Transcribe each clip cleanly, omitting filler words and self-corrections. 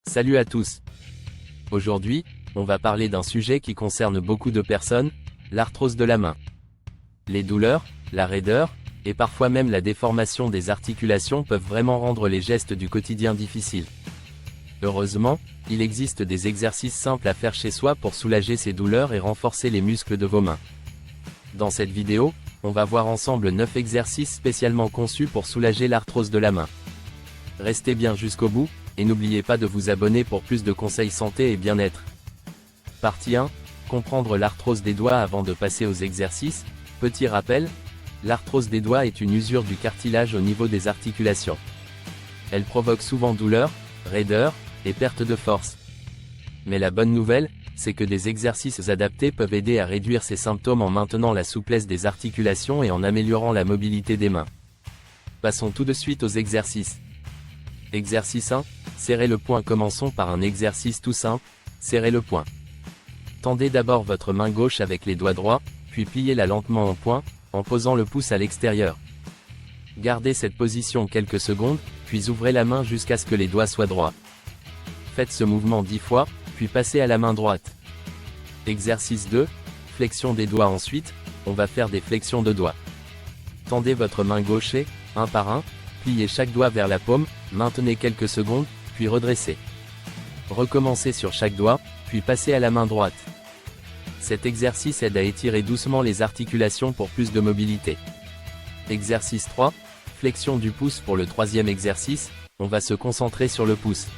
Salut à tous. Aujourd'hui, on va parler d'un sujet qui concerne beaucoup de personnes, l'arthrose de la main. Les douleurs, la raideur, et parfois même la déformation des articulations peuvent vraiment rendre les gestes du quotidien difficiles. Heureusement, il existe des exercices simples à faire chez soi pour soulager ces douleurs et renforcer les muscles de vos mains. Dans cette vidéo, on va voir ensemble 9 exercices spécialement conçus pour soulager l'arthrose de la main. Restez bien jusqu'au bout, et n'oubliez pas de vous abonner pour plus de conseils santé et bien-être. Partie 1. Comprendre l'arthrose des doigts avant de passer aux exercices. Petit rappel, l'arthrose des doigts est une usure du cartilage au niveau des articulations. Elle provoque souvent douleur, raideur, et perte de force. Mais la bonne nouvelle, c'est que des exercices adaptés peuvent aider à réduire ces symptômes en maintenant la souplesse des articulations et en améliorant la mobilité des mains. Passons tout de suite aux exercices. Exercice 1. Serrez le poing. Commençons par un exercice tout simple, serrez le poing. Tendez d'abord votre main gauche avec les doigts droits, puis pliez-la lentement en poing, en posant le pouce à l'extérieur. Gardez cette position quelques secondes, puis ouvrez la main jusqu'à ce que les doigts soient droits. Faites ce mouvement 10 fois, puis passez à la main droite. Exercice 2. Flexion des doigts. Ensuite, on va faire des flexions de doigts. Tendez votre main gauche et, un par un, pliez chaque doigt vers la paume, maintenez quelques secondes, puis redressez. Recommencez sur chaque doigt, puis passez à la main droite. Cet exercice aide à étirer doucement les articulations pour plus de mobilité. Exercice 3. Flexion du pouce. Pour le troisième exercice, on va se concentrer sur le pouce.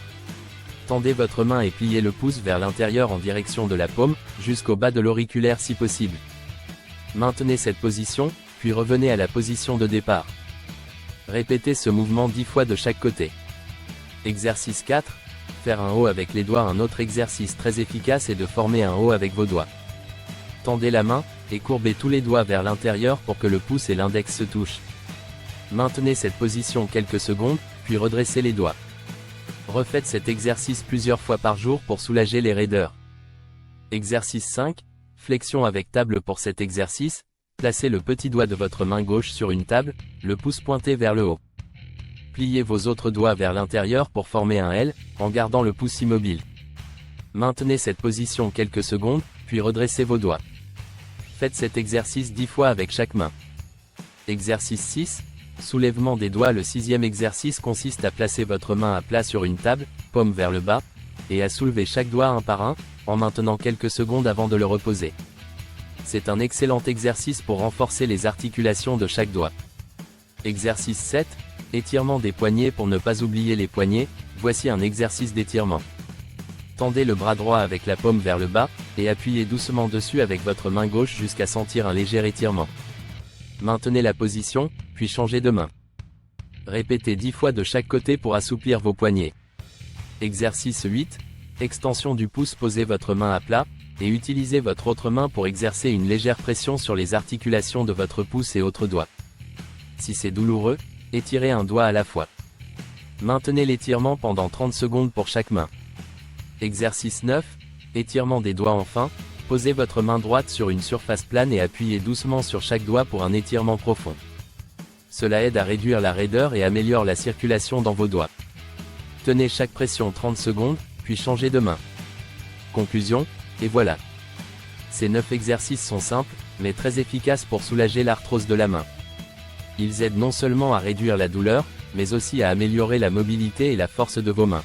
Tendez votre main et pliez le pouce vers l'intérieur en direction de la paume, jusqu'au bas de l'auriculaire si possible. Maintenez cette position, puis revenez à la position de départ. Répétez ce mouvement 10 fois de chaque côté. Exercice 4. Faire un O avec les doigts. Un autre exercice très efficace est de former un O avec vos doigts. Tendez la main, et courbez tous les doigts vers l'intérieur pour que le pouce et l'index se touchent. Maintenez cette position quelques secondes, puis redressez les doigts. Refaites cet exercice plusieurs fois par jour pour soulager les raideurs. Exercice 5. Flexion avec table. Pour cet exercice, placez le petit doigt de votre main gauche sur une table, le pouce pointé vers le haut. Pliez vos autres doigts vers l'intérieur pour former un L, en gardant le pouce immobile. Maintenez cette position quelques secondes, puis redressez vos doigts. Faites cet exercice 10 fois avec chaque main. Exercice 6. Soulèvement des doigts. Le sixième exercice consiste à placer votre main à plat sur une table, paume vers le bas, et à soulever chaque doigt un par un, en maintenant quelques secondes avant de le reposer. C'est un excellent exercice pour renforcer les articulations de chaque doigt. Exercice 7. Étirement des poignets. Pour ne pas oublier les poignets, voici un exercice d'étirement. Tendez le bras droit avec la paume vers le bas, et appuyez doucement dessus avec votre main gauche jusqu'à sentir un léger étirement. Maintenez la position, puis changez de main. Répétez 10 fois de chaque côté pour assouplir vos poignets. Exercice 8. Extension du pouce. Posez votre main à plat, et utilisez votre autre main pour exercer une légère pression sur les articulations de votre pouce et autres doigts. Si c'est douloureux, étirez un doigt à la fois. Maintenez l'étirement pendant 30 secondes pour chaque main. Exercice 9. Étirement des doigts. Enfin, posez votre main droite sur une surface plane et appuyez doucement sur chaque doigt pour un étirement profond. Cela aide à réduire la raideur et améliore la circulation dans vos doigts. Tenez chaque pression 30 secondes, puis changez de main. Conclusion, et voilà. Ces 9 exercices sont simples, mais très efficaces pour soulager l'arthrose de la main. Ils aident non seulement à réduire la douleur, mais aussi à améliorer la mobilité et la force de vos mains.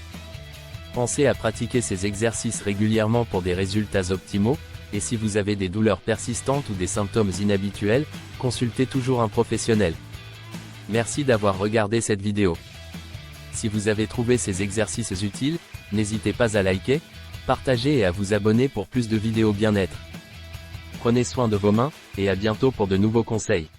Pensez à pratiquer ces exercices régulièrement pour des résultats optimaux, et si vous avez des douleurs persistantes ou des symptômes inhabituels, consultez toujours un professionnel. Merci d'avoir regardé cette vidéo. Si vous avez trouvé ces exercices utiles, n'hésitez pas à liker, partager et à vous abonner pour plus de vidéos bien-être. Prenez soin de vos mains, et à bientôt pour de nouveaux conseils.